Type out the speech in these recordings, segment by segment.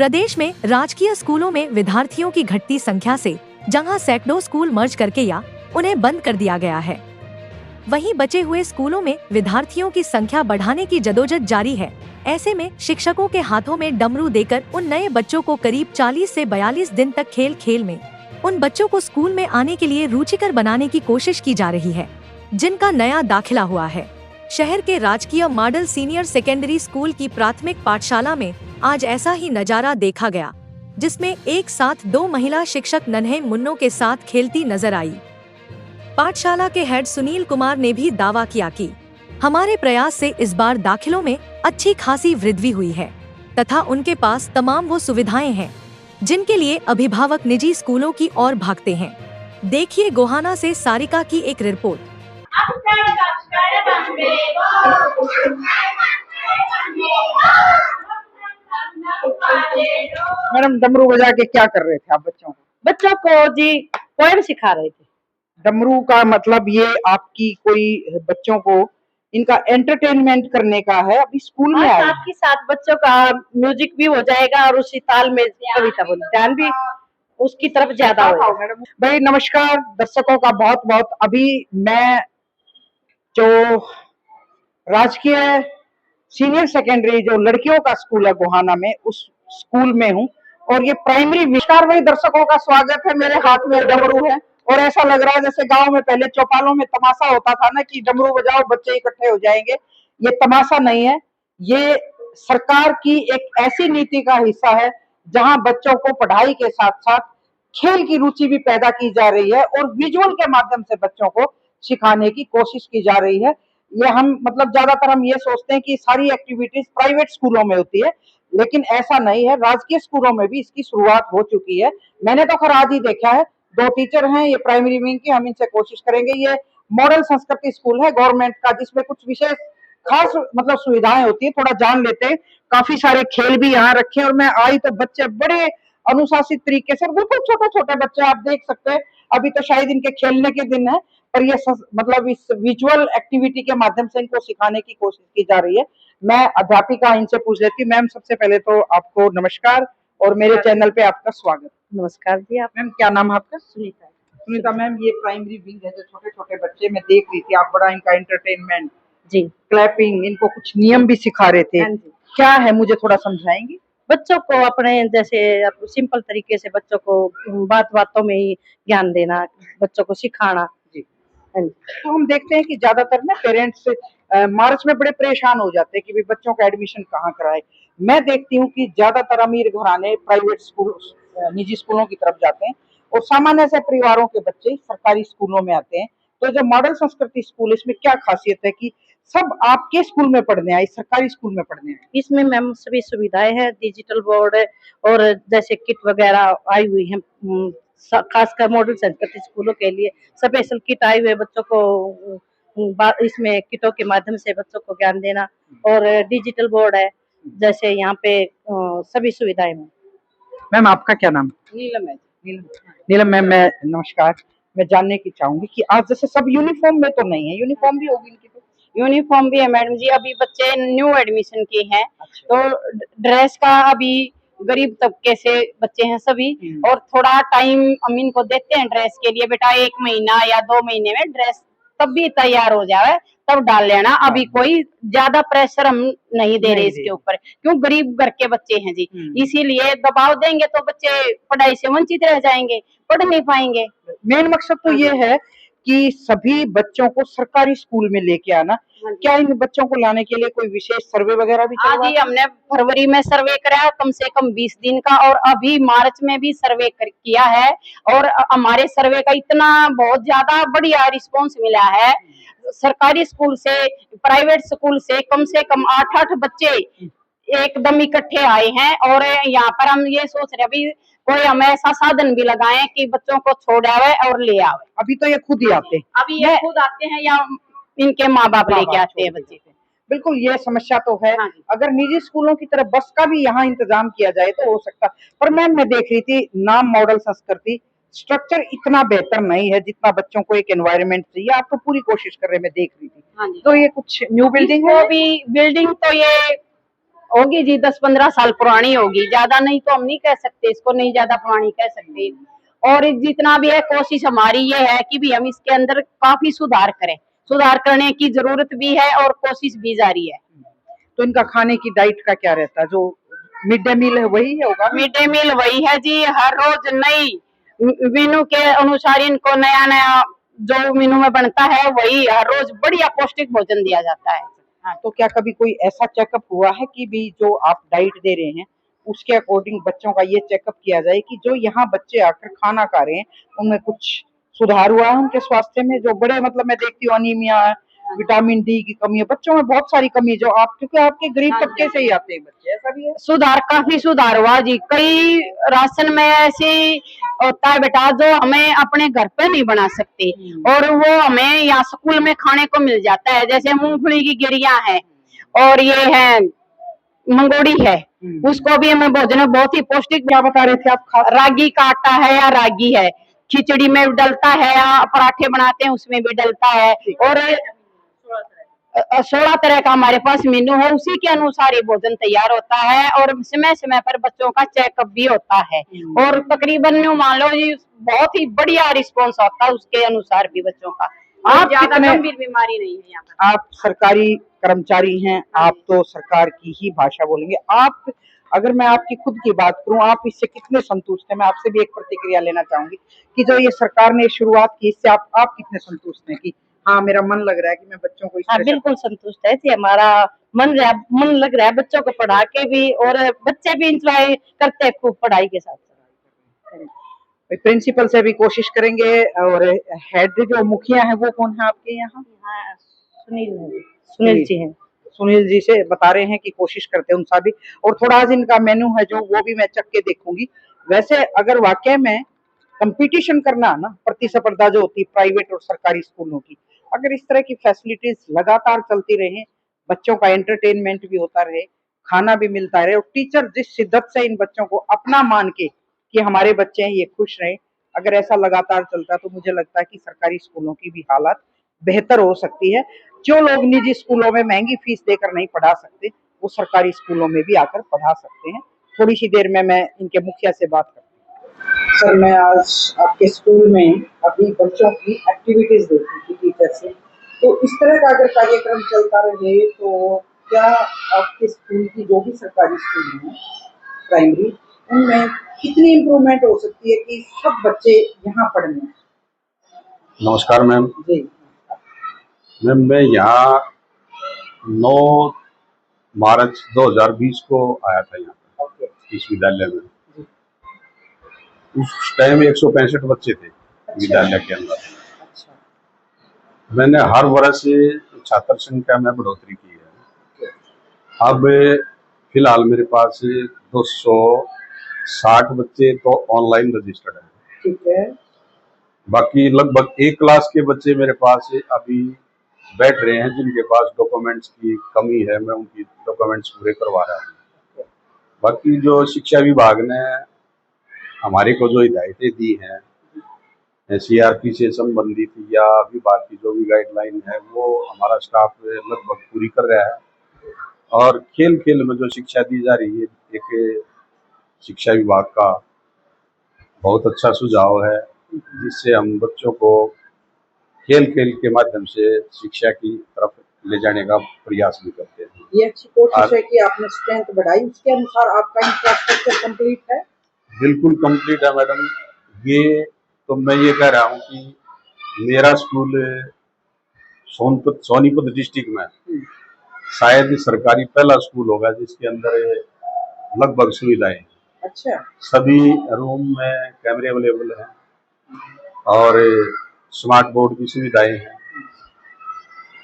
प्रदेश में राजकीय स्कूलों में विद्यार्थियों की घटती संख्या से जहां सैकड़ों स्कूल मर्ज करके या उन्हें बंद कर दिया गया है, वहीं बचे हुए स्कूलों में विद्यार्थियों की संख्या बढ़ाने की जदोजहद जारी है। ऐसे में शिक्षकों के हाथों में डमरू देकर उन नए बच्चों को करीब 40 से 42 दिन तक खेल खेल में उन बच्चों को स्कूल में आने के लिए रुचिकर बनाने की कोशिश की जा रही है, जिनका नया दाखिला हुआ है। शहर के राजकीय मॉडल सीनियर सेकेंडरी स्कूल की प्राथमिक पाठशाला में आज ऐसा ही नजारा देखा गया, जिसमें एक साथ 2 महिला शिक्षक नन्हे मुन्नों के साथ खेलती नजर आई। पाठशाला के हेड सुनील कुमार ने भी दावा किया कि हमारे प्रयास से इस बार दाखिलों में अच्छी खासी वृद्धि हुई है तथा उनके पास तमाम वो सुविधाएं हैं जिनके लिए अभिभावक निजी स्कूलों की ओर भागते हैं। देखिए गोहाना से सारिका की एक रिपोर्ट। मैडम, डमरू बजा के क्या कर रहे थे आप बच्चों को? बच्चों को जी पोएम सिखा रहे थे। डमरू का मतलब ये आपकी कोई बच्चों को इनका एंटरटेनमेंट करने का है, अभी स्कूल में आए साथ ही साथ बच्चों का म्यूजिक भी हो जाएगा और उसी ताल में कविता बोल ध्यान भी उसकी तरफ ज्यादा होगा। मैडम भाई नमस्कार, दर्शकों का बहुत बहुत अभी मैं जो राजकीय सीनियर सेकेंडरी जो लड़कियों का स्कूल है गोहाना में, उस स्कूल में हूँ और ये प्राइमरी विस्तार वही दर्शकों का स्वागत है। मेरे हाथ में डमरू है और ऐसा लग रहा है जैसे गांव में पहले चौपालों में तमाशा होता था ना कि डमरू बजाओ बच्चे इकट्ठे हो जाएंगे। ये तमाशा नहीं है, ये सरकार की एक ऐसी नीति का हिस्सा है जहां बच्चों को पढ़ाई के साथ साथ खेल की रुचि भी पैदा की जा रही है और विजुअल के माध्यम से बच्चों को सिखाने की कोशिश की जा रही है। ये हम मतलब ज्यादातर हम ये सोचते हैं कि सारी एक्टिविटीज प्राइवेट स्कूलों में होती है, लेकिन ऐसा नहीं है। राजकीय स्कूलों में भी इसकी शुरुआत हो चुकी है। मैंने तो खैर आज ही देखा है, 2 टीचर हैं ये प्राइमरी विंग की, हम इनसे कोशिश करेंगे। ये मॉडल संस्कृति स्कूल है गवर्नमेंट का, जिसमें कुछ विशेष खास मतलब सुविधाएं होती है, थोड़ा जान लेते हैं। काफी सारे खेल भी यहाँ रखे और मैं आई तो बच्चे बड़े अनुशासित तरीके से, बिल्कुल छोटे छोटे बच्चे आप देख सकते हैं। अभी तो शायद इनके खेलने के दिन है, पर ये मतलब इस विजुअल एक्टिविटी के माध्यम से इनको सिखाने की कोशिश की जा रही है। मैं अध्यापिका इनसे पूछ लेती हूँ। मैम, सबसे पहले तो आपको नमस्कार और मेरे चैनल पे आपका स्वागत। नमस्कार जी। आप मैम, क्या नाम है आपका? सुनीता। सुनीता मैम, ये प्राइमरी विंग है जो छोटे छोटे बच्चे मैं देख रही थी, आप बड़ा इनका एंटरटेनमेंट जी, क्लैपिंग, इनको कुछ नियम भी सिखा रहे थे, क्या है मुझे थोड़ा समझाएंगी? बच्चों को अपने जैसे सिंपल तरीके से बच्चों को बातों में ही ज्ञान देना, बच्चों को सिखाना जी। तो हम देखते हैं कि ज्यादातर ना पेरेंट्स मार्च में बड़े परेशान हो जाते हैं कि भी बच्चों का एडमिशन कहाँ कराए। मैं देखती हूँ कि ज्यादातर अमीर घराने प्राइवेट स्कूल निजी स्कूलों की तरफ जाते हैं और सामान्य से परिवारों के बच्चे सरकारी स्कूलों में आते हैं। तो जो मॉडल संस्कृति स्कूल, इसमें क्या खासियत है कि सब आपके स्कूल में पढ़ने आए, सरकारी स्कूल में पढ़ने आए? इसमें मैम सभी सुविधाएं हैं, डिजिटल बोर्ड और जैसे किट वगैरह आई हुई है। खासकर मॉडल संस्कृति स्कूलों के लिए स्पेशल किट आई हुई है बच्चों को, इसमें किटों के माध्यम से बच्चों को ज्ञान देना और डिजिटल बोर्ड है, जैसे यहाँ पे सभी सुविधाएं हैं। मैम, आपका क्या नाम? नीलम है। नीलम मैम, मैं नमस्कार। मैं जानने की चाहूंगी कि आज जैसे सब यूनिफॉर्म में तो नहीं है, यूनिफॉर्म भी होगी इनकी? तो यूनिफॉर्म भी है मैडम जी, अभी बच्चे न्यू एडमिशन किए हैं। अच्छा। तो ड्रेस का अभी गरीब तबके से बच्चे हैं सभी, और थोड़ा टाइम हम इनको देते हैं ड्रेस के लिए, बेटा 1 महीना या 2 महीने में ड्रेस तब भी तैयार हो जाए तब डाल लेना। अभी कोई ज्यादा प्रेशर हम नहीं दे रहे इसके ऊपर, क्यों गरीब घर के बच्चे हैं जी, इसीलिए दबाव देंगे तो बच्चे पढ़ाई से वंचित रह जाएंगे, पढ़ नहीं पाएंगे। मेन मकसद तो ये है कि सभी बच्चों को सरकारी स्कूल में लेके आना। क्या इन बच्चों को लाने के लिए कोई विशेष सर्वे वगैरह भी चल रहा है? जी, हमने फरवरी में सर्वे कराया कम से कम 20 दिन का, और अभी मार्च में भी सर्वे किया है, और हमारे सर्वे का इतना बहुत ज्यादा बढ़िया रिस्पांस मिला है। सरकारी स्कूल से प्राइवेट स्कूल से कम 8-8 बच्चे एकदम इकट्ठे आए हैं, और यहाँ पर हम ये सोच रहे अभी कोई हम ऐसा साधन भी लगाएं कि बच्चों को छोड़ आवे और ले आवे। अभी तो ये खुद ही आते हैं? अभी ये खुद आते हैं या इनके माँ बाप लेके आते हैं बच्चे को। बिल्कुल, ये समस्या तो है। अगर निजी स्कूलों की तरफ बस का भी यहाँ इंतजाम किया जाए तो हो सकता। पर मैम, मैं देख रही थी नाम मॉडल संस्कृति, स्ट्रक्चर इतना बेहतर नहीं है जितना बच्चों को एक एनवायरनमेंट चाहिए। आप तो पूरी कोशिश कर रहे हैं, मैं देख रही थी। तो ये कुछ न्यू बिल्डिंग है? बिल्डिंग तो ये होगी जी, 10-15 साल पुरानी होगी, ज्यादा नहीं तो हम नहीं कह सकते इसको, नहीं ज्यादा पुरानी कह सकते। और जितना भी है कोशिश हमारी ये है कि भी हम इसके अंदर काफी सुधार करें, सुधार करने की जरूरत भी है और कोशिश भी जारी है। तो इनका खाने की डाइट का क्या रहता है? जो मिड डे मील है वही होगा? मिड डे मील वही है जी, हर रोज नई मेनू के अनुसार इनको नया नया जो मेनू में बनता है वही हर रोज बढ़िया पौष्टिक भोजन दिया जाता है। हाँ, तो क्या कभी कोई ऐसा चेकअप हुआ है कि भी जो आप डाइट दे रहे हैं उसके अकॉर्डिंग बच्चों का ये चेकअप किया जाए कि जो यहाँ बच्चे आकर खाना खा रहे हैं उनमें कुछ सुधार हुआ है उनके स्वास्थ्य में? जो बड़े मतलब मैं देखती हूँ अनीमिया है, विटामिन डी की कमी है, बच्चों में बहुत सारी कमी है, जो आप क्योंकि आपके गरीब तबके से ही आते हैं बच्चे, ऐसा भी है? सुधार, काफी सुधार हुआ जी। कई राशन में ऐसे होता है बेटा जो हमें अपने घर पे नहीं बना सकते और वो हमें यहाँ स्कूल में खाने को मिल जाता है, जैसे मूंगफली की गिरियां है और ये है मंगोड़ी है, उसको भी हमें भोजन में बहुत ही पौष्टिक। क्या बता रहे थे आप? रागी का आटा है या रागी है, खिचड़ी में डलता है या पराठे बनाते हैं उसमें भी डलता है, और 16 तरह का हमारे पास मेनू है, उसी के अनुसार ये भोजन तैयार होता है और समय समय पर बच्चों का चेकअप भी होता है और तकरीबन मान लो जी बहुत ही बढ़िया रिस्पॉन्स होता है उसके अनुसार भी बच्चों का। आप ज्यादा कितने गंभीर बीमारी नहीं है यहाँ पर। आप सरकारी कर्मचारी हैं, आप तो सरकार की ही भाषा बोलेंगे। आप अगर मैं आपकी खुद की बात करूं, आप इससे कितने संतुष्ट हैं? मैं आपसे भी एक प्रतिक्रिया लेना चाहूंगी कि जो ये सरकार ने शुरुआत की इससे आप कितने संतुष्ट हैं कि हाँ मेरा मन लग रहा है कि मैं बच्चों को इस हाँ तरह से। बिल्कुल संतुष्ट है जी, हमारा मन लग रहा है बच्चों को पढ़ा के भी और बच्चे भी इंजॉय करते हैं खूब पढ़ाई के साथ। प्रिंसिपल से भी कोशिश करेंगे। और हेड जो मुखिया है वो कौन है आपके यहाँ? हाँ, सुनील जी हैं। सुनील जी से बता रहे हैं कि कोशिश करते हैं उनसा भी। और थोड़ा आज इनका मेनू है जो वो भी मैं चख के देखूंगी। वैसे अगर वाकई में कंपटीशन करना ना, प्रतिस्पर्धा जो होती है प्राइवेट और सरकारी स्कूलों की, अगर इस तरह की फैसिलिटीज लगातार चलती रहे, बच्चों का एंटरटेनमेंट भी होता रहे, खाना भी मिलता रहे और टीचर जिस शिद्दत से इन बच्चों को अपना मान के कि हमारे बच्चे हैं ये खुश रहे, अगर ऐसा लगातार चलता तो मुझे लगता है कि सरकारी स्कूलों की भी हालत बेहतर हो सकती है। जो लोग निजी स्कूलों में महंगी फीस देकर नहीं पढ़ा सकते वो सरकारी स्कूलों में भी आकर पढ़ा सकते हैं। थोड़ी सी देर में मैं इनके मुखिया से बात करता हूँ। सर, मैं आज आपके स्कूल में अभी बच्चों की एक्टिविटीज देखी थी टीचर से, तो इस तरह का अगर कार्यक्रम चलता रहे तो क्या आपके स्कूल की जो भी सरकारी स्कूल हैं प्राइमरी, उनमें कितनी इम्प्रूवमेंट हो सकती है कि सब बच्चे यहाँ पढ़ने? नमस्कार मैम। जी मैम, मैं यहाँ 9 मार्च 2020 को आया था यहाँ पर ओके इस विद्यालय में। जी। उस टाइम 165 बच्चे थे विद्यालय के अंदर। अच्छा। मैंने हर वर्ष छात्र संख्या में बढ़ोतरी की है। अब फिलहाल मेरे पास 260 बच्चे तो ऑनलाइन रजिस्टर्ड हैं। ठीक है। बाकी लगभग 1 क्लास के बच्चे मेरे पास अभी बैठ रहे हैं जिनके पास डॉक्यूमेंट्स की कमी है, मैं उनकी डॉक्यूमेंट्स पूरे करवा रहा हूँ। बाकी जो शिक्षा विभाग ने हमारे को जो हिदायतें दी हैं सीआरपी से संबंधित या विभाग की जो भी गाइडलाइन है वो हमारा स्टाफ लगभग पूरी कर रहा है। और खेल खेल में जो शिक्षा दी जा रही है, एक शिक्षा विभाग का बहुत अच्छा सुझाव है जिससे हम बच्चों को खेल खेल के माध्यम से शिक्षा की तरफ ले जाने का प्रयास भी करते हैं। ये अच्छी कोशिश है कि आपने स्ट्रेंथ बढ़ाई, उसके अनुसार आपका इंफ्रास्ट्रक्चर कंप्लीट है? बिल्कुल कंप्लीट है मैडम। ये तो मैं ये कह रहा हूँ कि मेरा स्कूल सोनीपत डिस्ट्रिक्ट में शायद सरकारी पहला स्कूल होगा जिसके अंदर लगभग सुविधाएं। अच्छा। सभी रूम में कैमरे अवेलेबल हैं और स्मार्ट बोर्ड की सुविधाएं हैं।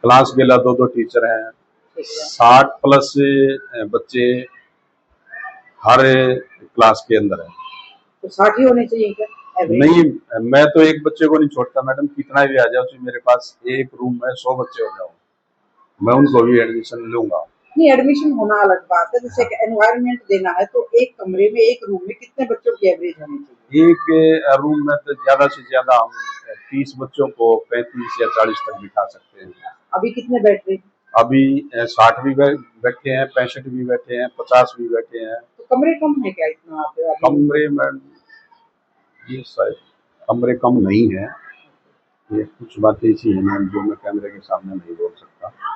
क्लास बेला 2 टीचर हैं, 60+ बच्चे हर क्लास के अंदर हैं। तो 60 ही होने चाहिए क्या? नहीं, मैं तो एक बच्चे को नहीं छोड़ता मैडम, कितना भी आ जाओ तो मेरे पास एक रूम में 100 बच्चे हो जाओ मैं उनको भी एडमिशन लूंगा। नहीं, एडमिशन होना अलग बात है, जैसे एनवायरनमेंट देना है तो एक कमरे में एक रूम में कितने बच्चों की एवरेज होनी चाहिए? एक रूम में तो ज्यादा से ज्यादा हम 30 बच्चों को 35 या 40 तक बिठा सकते हैं। अभी कितने बैठ रहे? अभी 60 भी बैठे हैं, 65 भी बैठे हैं, 50 भी बैठे हैं। तो कमरे कम है क्या इतना आप अभी? कमरे में ये शायद कमरे कम नहीं है, ये कुछ बातें ऐसी हैं मैम जो मैं कैमरे के सामने नहीं बोल सकता।